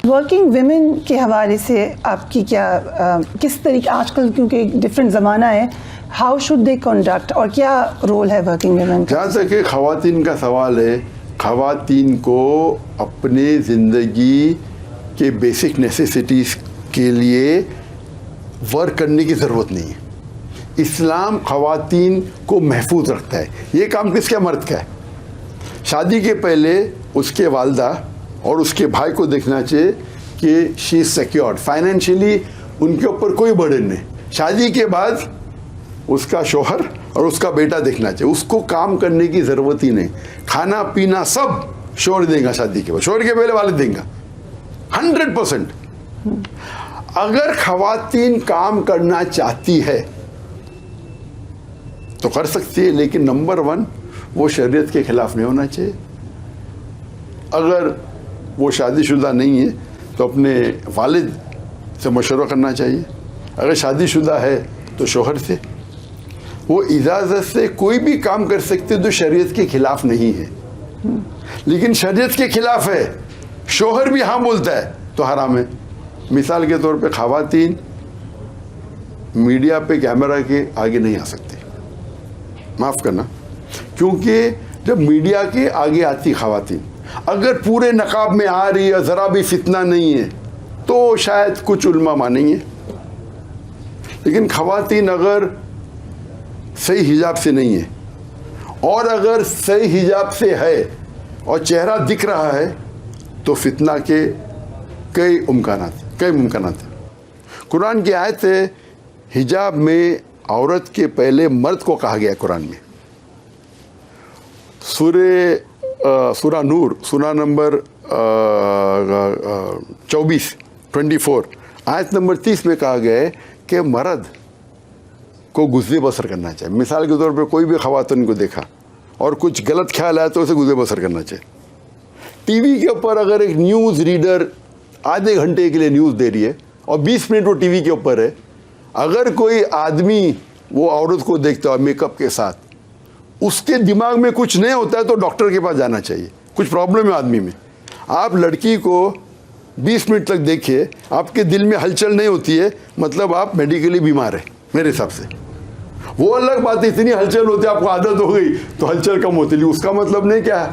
Working women کے حوالے سے آپ کی کیا کس طریقے آج کل کیونکہ ڈفرینٹ زمانہ ہے ہاؤ شوڈ دے کنڈکٹ اور کیا رول ہے ورکنگ ویمن کا؟ جہاں تک کہ خواتین کا سوال ہے خواتین کو اپنے زندگی کے بیسک نیسیسٹیز کے لیے ورک کرنے کی ضرورت نہیں ہے. اسلام خواتین کو محفوظ رکھتا ہے. یہ کام کس کا؟ مرد کا ہے. شادی کے پہلے اس کے والدہ اور اس کے بھائی کو دیکھنا چاہیے کہ شی از سیکیورڈ فائنینشلی، ان کے اوپر کوئی برڈن نہیں. شادی کے بعد اس کا شوہر اور اس کا بیٹا دیکھنا چاہیے. اس کو کام کرنے کی ضرورت ہی نہیں. کھانا پینا سب شوہر دیں گا شادی کے بعد، شوہر کے پہلے والد دیں گا 100%. اگر خواتین کام کرنا چاہتی ہے تو کر سکتی ہے، لیکن نمبر 1 وہ شریعت کے خلاف نہیں ہونا چاہیے. اگر وہ شادی شدہ نہیں ہے تو اپنے والد سے مشورہ کرنا چاہیے. اگر شادی شدہ ہے تو شوہر سے. وہ اجازت سے کوئی بھی کام کر سکتے جو شریعت کے خلاف نہیں ہے. لیکن شریعت کے خلاف ہے، شوہر بھی ہاں بولتا ہے تو حرام ہے. مثال کے طور پہ خواتین میڈیا پہ کیمرہ کے آگے نہیں آ سکتی، معاف کرنا، کیونکہ جب میڈیا کے آگے آتی خواتین اگر پورے نقاب میں آ رہی ہے، ذرا بھی فتنہ نہیں ہے تو شاید کچھ علماء مانیں گے. لیکن خواتین اگر صحیح حجاب سے نہیں ہے اور اگر صحیح حجاب سے ہے اور چہرہ دکھ رہا ہے تو فتنہ کے کئی ممکنات ہیں. قرآن کی آیت ہے حجاب میں عورت کے پہلے مرد کو کہا گیا ہے قرآن میں. سورہ نور سورہ نمبر 24 آیت نمبر 30 میں کہا گیا ہے کہ مرد کو گزر بسر کرنا چاہیے. مثال کے طور پہ کوئی بھی خواتین کو دیکھا اور کچھ غلط خیال آیا تو اسے گزر بسر کرنا چاہیے. ٹی وی کے اوپر اگر ایک نیوز ریڈر آدھے گھنٹے کے لیے نیوز دے رہی ہے اور 20 منٹ وہ ٹی وی کے اوپر ہے، اگر کوئی آدمی وہ عورت کو دیکھتا ہے میک اپ کے ساتھ، اس کے دماغ میں کچھ نہیں ہوتا ہے تو ڈاکٹر کے پاس جانا چاہیے. کچھ پرابلم ہے آدمی میں. آپ لڑکی کو 20 منٹ تک دیکھیے، آپ کے دل میں ہلچل نہیں ہوتی ہے، مطلب آپ میڈیکلی بیمار ہیں میرے حساب سے. وہ الگ بات ہے، اتنی ہلچل ہوتی ہے آپ کو عادت ہو گئی تو ہلچل کم ہوتی ہے. اس کا مطلب نہیں کیا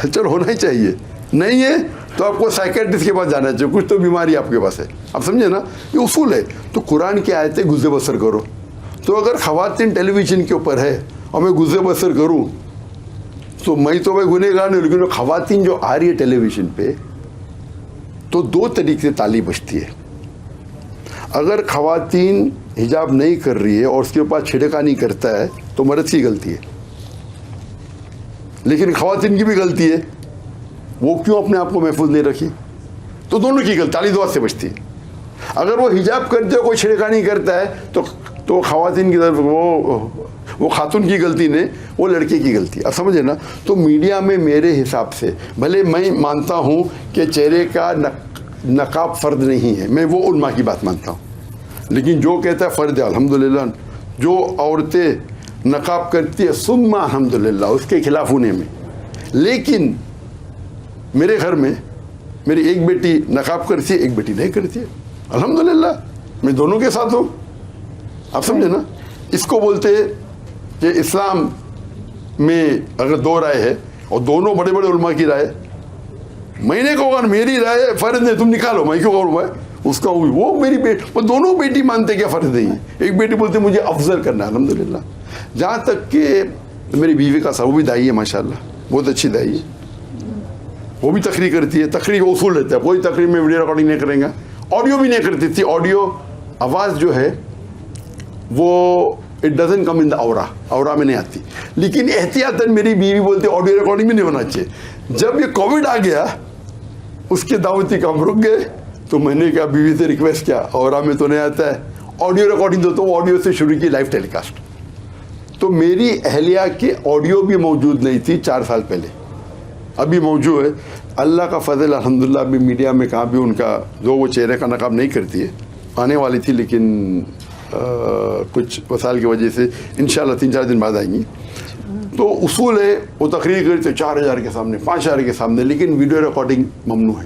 ہلچل ہونا ہی چاہیے. نہیں ہے تو آپ کو سائیکیٹرسٹ کے پاس جانا چاہیے، کچھ تو بیماری آپ کے پاس ہے. آپ سمجھے نا، یہ اصول ہے. تو قرآن کی آیتیں گزر بسر کرو. تو اگر خواتین ٹیلی ویژن کے اوپر ہے اور میں گزر بسر کروں تو میں تو میں گنہگار نہیں. لیکن خواتین جو آ رہی ہے ٹیلی ویژن پہ تو 2 طریقے سے تالی بجتی ہے. اگر خواتین حجاب نہیں کر رہی ہے اور اس کے پاس چھڑکانی کرتا ہے تو مرد کی غلطی ہے، لیکن خواتین کی بھی غلطی ہے. وہ کیوں اپنے آپ کو محفوظ نہیں رکھی؟ تو دونوں کی غلطی، تالی 2 ہاتھ سے بجتی ہے. اگر وہ حجاب کرتے ہو کوئی چھڑکانی کرتا ہے تو خواتین کی طرف وہ خاتون کی غلطی نہیں، وہ لڑکے کی غلطی. اب سمجھے نا. تو میڈیا میں میرے حساب سے بھلے میں مانتا ہوں کہ چہرے کا نقاب فرض نہیں ہے، میں وہ علماء کی بات مانتا ہوں، لیکن جو کہتا ہے فرض ہے الحمدللہ. جو عورتیں نقاب کرتی ہے ثم الحمدللہ، اس کے خلاف ہونے میں. لیکن میرے گھر میں میری ایک بیٹی نقاب کرتی ہے، ایک بیٹی نہیں کرتی ہے. الحمدللہ میں دونوں کے ساتھ ہوں. آپ سمجھے نا. اس کو بولتے کہ اسلام میں اگر 2 رائے ہے اور دونوں بڑے بڑے علماء کی رائے، میں نے کہا میری رائے فرض نہیں، تم نکالو، میں کیوں کروں؟ اس کا وہ میری بیٹی، وہ دونوں بیٹی مانتے کیا فرض نہیں ہے. ایک بیٹی بولتے مجھے افضل کرنا ہے. الحمدللہ. جہاں تک کہ میری بیوی کا سا، وہ بھی دائی ہے ماشاءاللہ، بہت اچھی دائی ہے. وہ بھی تقریر کرتی ہے. تقریر کا اصول رہتا ہے، کوئی تقریر میں ویڈیو ریکارڈنگ نہیں کریں گا. آڈیو بھی نہیں کرتی تھی. آڈیو آواز جو ہے وہ اٹ ڈزنٹ کم ان دا اورا میں نہیں آتی. لیکن احتیاطاً میری بیوی بولتی آڈیو ریکارڈنگ بھی نہیں ہونا چاہیے. جب یہ کووڈ آ گیا اس کے دعوتی کام رک گئے تو میں نے کہا بیوی سے ریکویسٹ کیا، اورا میں تو نہیں آتا ہے، آڈیو ریکارڈنگ تو وہ آڈیو سے شروع کی لائیو ٹیلی کاسٹ. تو میری اہلیہ کے آڈیو بھی موجود نہیں تھی 4 سال پہلے، ابھی موجود ہے. اللہ کا فضل الحمدللہ. ابھی میڈیا میں کہاں بھی ان کا جو وہ چہرے کا نقاب نہیں کرتی ہے، آنے والی تھی لیکن کچھ وسائل کی وجہ سے انشاءاللہ 3-4 دن بعد آئیں گی. تو اصول ہے وہ تقریر کرتے 4000 کے سامنے، 5000 کے سامنے، لیکن ویڈیو ریکارڈنگ ممنوع ہے.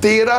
13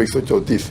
134,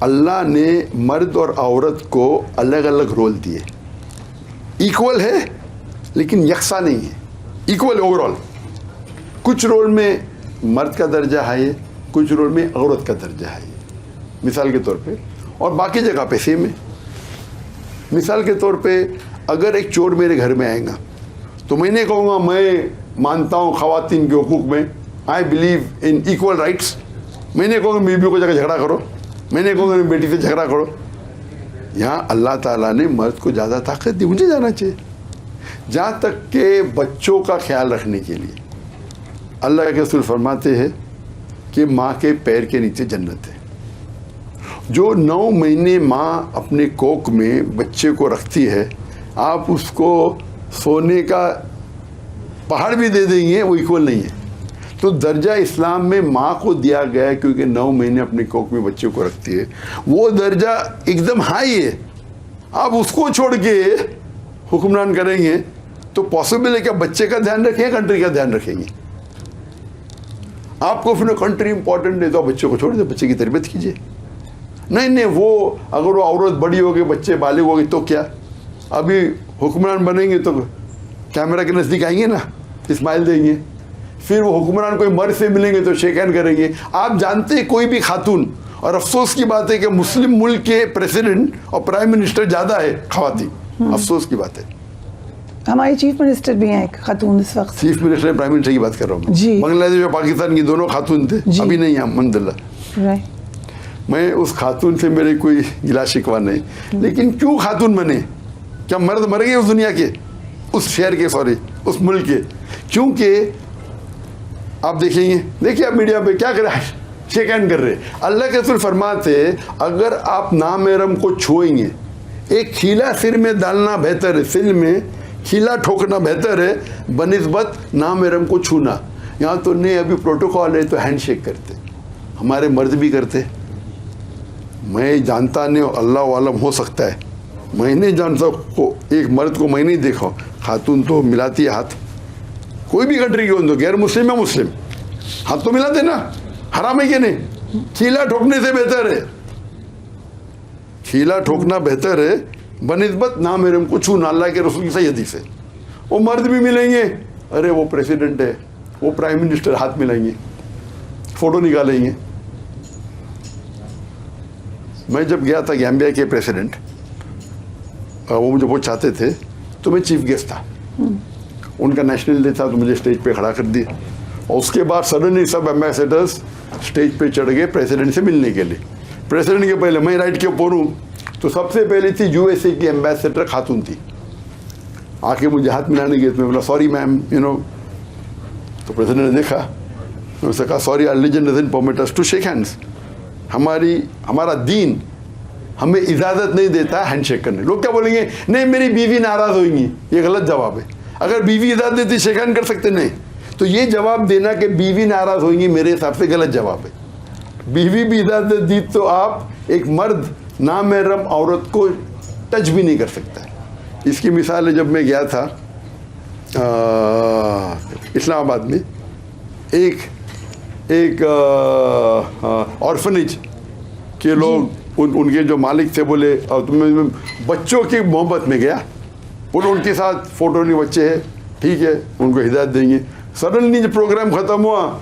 اللہ نے مرد اور عورت کو الگ الگ رول دیے. ایکول ہے لیکن یکساں نہیں ہے. Equal over all. کچھ رول میں مرد کا درجہ ہائی ہے, کچھ رول میں عورت کا درجہ ہائی ہے, مثال کے طور پہ, اور باقی جگہ پہ سیم ہے. مثال کے طور پہ اگر ایک چور میرے گھر میں آئے گا تو میں نہیں کہوں گا میں مانتا ہوں خواتین کے حقوق میں, I believe in equal rights. میں نہیں کہوں گا بیوی کو جا کے جھگڑا کرو, میں نہیں کہوں گا بیٹی سے جھگڑا کرو. یہاں اللہ تعالیٰ نے مرد کو زیادہ طاقت دی, مجھے جانا چاہیے. جہاں تک کہ بچوں کا خیال رکھنے کے لیے اللہ کے رسول فرماتے ہیں کہ ماں کے پیر کے نیچے جنت ہے. جو 9 مہینے ماں اپنے کوکھ میں بچے کو رکھتی ہے, آپ اس کو سونے کا پہاڑ بھی دے دیں گے, وہ ایکول نہیں ہے. تو درجہ اسلام میں ماں کو دیا گیا ہے کیونکہ 9 مہینے اپنے کوکھ میں بچے کو رکھتی ہے, وہ درجہ ایک دم ہائی ہے. آپ اس کو چھوڑ کے حکمران کریں گے تو پاسبل ہے کہ بچے کا دھیان رکھیں, کنٹری کا دھیان رکھیں گے. آپ کو پھر کنٹری امپورٹنٹ ہے تو بچے کو چھوڑ دیں, بچے کی تربیت کیجیے. نہیں, وہ اگر وہ عورت بڑی ہوگی, بچے بالغ ہوگی تو کیا, ابھی حکمران بنیں گے تو کیمرہ کے نزدیک آئیں گے نا, اسمائل دیں گے. پھر وہ حکمران کوئی مرد سے ملیں گے تو شیک ہینڈ کریں گے. آپ جانتے ہیں کوئی بھی خاتون, اور افسوس کی بات ہے کہ مسلم ملک کے پریزیڈنٹ اور پرائم منسٹر زیادہ ہے خواتین, افسوس کی بات ہے. ہماری چیف منسٹر بھی ہیں ایک خاتون اس وقت. چیف منسٹر پرائم منسٹر کی بات کر رہا ہوں جی. بنگلہ دیش اور پاکستان کی دونوں خاتون تھے, ابھی نہیں ہیں الحمد للہ. میں اس خاتون سے میرے کوئی گلا شکوہ نہیں, لیکن کیوں خاتون بنے؟ کیا مرد مر گئے اس دنیا کے, اس شہر کے, سوری اس ملک کے؟ کیونکہ آپ دیکھیں گے, دیکھیے آپ میڈیا پہ کیا کر رہے ہیں, شیک ہینڈ کر رہے. اللہ کے رسول فرماتے اگر آپ نامحرم کو چھوئیں گے, ایک کھیلا سر میں ڈالنا بہتر ہے, سر میں کھیلا ٹھوکنا بہتر ہے بنسبت نامحرم کو چھونا. یہاں تو نہیں, ابھی پروٹوکول ہے تو ہینڈ شیک کرتے, ہمارے مرد بھی کرتے. میں جانتا نہیں, اللہ عالم ہو سکتا ہے, میں نہیں جانتا ایک مرد کو میں نہیں دیکھا, خاتون تو ملاتی ہے ہاتھ, کوئی بھی کنٹری کی ہو, غیر مسلم یا مسلم, ہاتھ تو ملاتے نا. حرام ہے کہ نہیں؟ کھیلا ٹھوکنے سے بہتر ہے, کھیلا ٹھوکنا بہتر ہے بنسبت نامحرم کو چھونا. اللہ کے رسول کی صحیح حدیث ہے. وہ مرد بھی ملیں گے, ارے وہ پریزیڈنٹ ہے, وہ پرائم منسٹر, ہاتھ ملائیں گے, فوٹو نکالیں گے. میں جب گیا تھا گیمبیا کے پریزیڈنٹ, وہ مجھے بہت چاہتے تھے تو میں چیف گیسٹ تھا, ان کا نیشنل ڈے تھا تو مجھے اسٹیج پہ کھڑا کر دیا. اور اس کے بعد سڈنلی سب ایمبیسیڈرز اسٹیج پہ چڑھ گئے پریزیڈنٹ سے ملنے کے لیے. پریزیڈنٹ کے پہلے میں رائٹ کے اوپر ہوں, تو سب سے پہلے تھی USA کی ایمبیسیڈر خاتون تھی, آ کے مجھے ہاتھ ملانے گئے. میں بولا سوری میم, تو پریزیڈنٹ نے دیکھا, میں اسے کہا sorry, our religion doesn't permit us to shake hands. ہمارا دین ہمیں اجازت نہیں دیتا ہینڈ شیک کرنے. لوگ کیا بولیں گے, نہیں میری بیوی ناراض ہوئیں گی, یہ غلط جواب ہے. اگر بیوی اجازت دیتی شیک ہینڈ کر سکتے نہیں, تو یہ جواب دینا کہ بیوی ناراض ہوئیں گی میرے حساب سے غلط جواب ہے. بیوی بھی اجازت دی تو آپ, ایک مرد نامحرم عورت کو ٹچ بھی نہیں کر سکتا ہے. اس کی مثال ہے, جب میں گیا تھا اسلام آباد میں, ایک آرفنیج کے لوگ, ان کے جو مالک تھے بولے, اور تمہیں بچوں کی محبت میں گیا, بولے ان کے ساتھ فوٹو نہیں, بچے ہیں ٹھیک ہے, ان کو ہدایت دیں گے. سڈنلی جب پروگرام ختم ہوا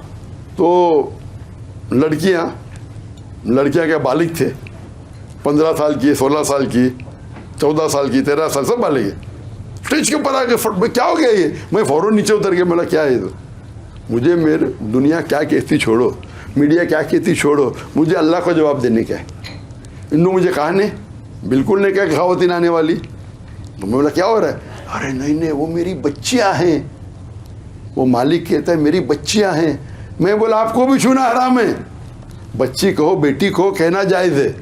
تو لڑکیاں کے بالغ تھے, 15 سال کی, 16 سال کی, 14 سال کی, 13 سال, سب بالغ ہیں. اسٹیج کے اوپر آ کے کیا ہو گیا یہ, میں فوراً نیچے اتر کے بولا کیا ہے, تو مجھے میرے دنیا کیا کہتی چھوڑو, میڈیا کیا کہتی چھوڑو, مجھے اللہ کو جواب دینے کا ہے. انہوں مجھے کہا نہیں, بالکل نہیں کہا کہ خواتین آنے والی. تو میں بولا کیا ہو رہا ہے, ارے نہیں وہ میری بچیاں ہیں. وہ مالک کہتا ہے میری بچیاں ہیں. میں بولا آپ کو بھی چھونا حرام ہے, بچی کہو بیٹی کہو, کہنا جائز ہے.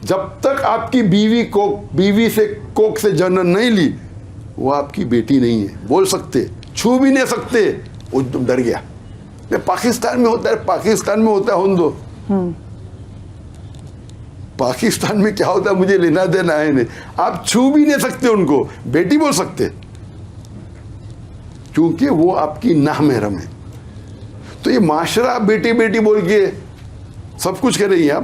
جب تک آپ کی بیوی سے کوک سے جنم نہیں لی, وہ آپ کی بیٹی نہیں ہے. بول سکتے, چھو بھی نہیں سکتے. وہ ڈر گیا. پاکستان میں ہوتا ہے ہندو, پاکستان میں کیا ہوتا ہے مجھے لینا دینا ہے نہیں. آپ چھو بھی نہیں سکتے ان کو, بیٹی بول سکتے, کیونکہ وہ آپ کی نامحرم ہے. تو یہ معاشرہ بیٹی بیٹی بول کے سب کچھ کریں گے آپ.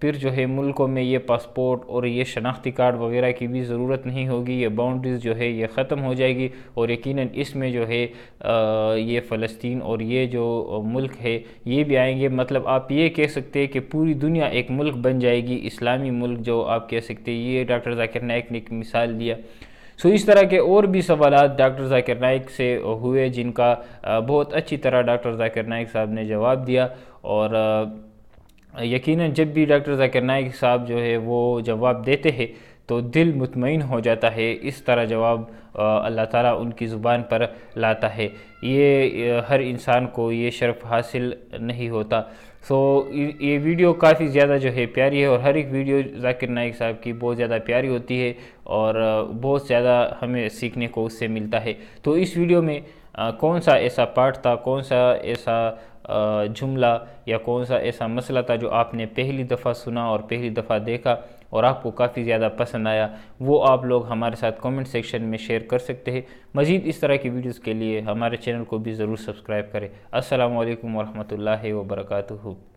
پھر جو ہے ملکوں میں یہ پاسپورٹ اور یہ شناختی کارڈ وغیرہ کی بھی ضرورت نہیں ہوگی، یہ باؤنڈریز جو ہے یہ ختم ہو جائے گی، اور یقیناً اس میں جو ہے یہ فلسطین اور یہ جو ملک ہے یہ بھی آئیں گے۔ مطلب آپ یہ کہہ سکتے ہیں کہ پوری دنیا ایک ملک بن جائے گی، اسلامی ملک جو آپ کہہ سکتے ہیں۔ یہ ڈاکٹر ذاکر نائک نے ایک مثال دیا۔ اس طرح کے اور بھی سوالات ڈاکٹر ذاکر نائک سے ہوئے، جن کا بہت اچھی طرح ڈاکٹر ذاکر نائک صاحب نے جواب دیا، اور یقیناً جب بھی ڈاکٹر ذاکر نائک صاحب جو ہے وہ جواب دیتے ہیں تو دل مطمئن ہو جاتا ہے، اس طرح جواب اللہ تعالیٰ ان کی زبان پر لاتا ہے۔ یہ ہر انسان کو یہ شرف حاصل نہیں ہوتا۔ یہ ویڈیو کافی زیادہ جو ہے پیاری ہے، اور ہر ایک ویڈیو ذاکر نائک صاحب کی بہت زیادہ پیاری ہوتی ہے، اور بہت زیادہ ہمیں سیکھنے کو اس سے ملتا ہے۔ تو اس ویڈیو میں کون سا ایسا پارٹ تھا، کون سا ایسا جملہ یا کون سا ایسا مسئلہ تھا جو آپ نے پہلی دفعہ سنا اور پہلی دفعہ دیکھا اور آپ کو کافی زیادہ پسند آیا، وہ آپ لوگ ہمارے ساتھ کامنٹ سیکشن میں شیئر کر سکتے ہیں۔ مزید اس طرح کی ویڈیوز کے لیے ہمارے چینل کو بھی ضرور سبسکرائب کریں۔ السلام علیکم ورحمۃ اللہ وبرکاتہ۔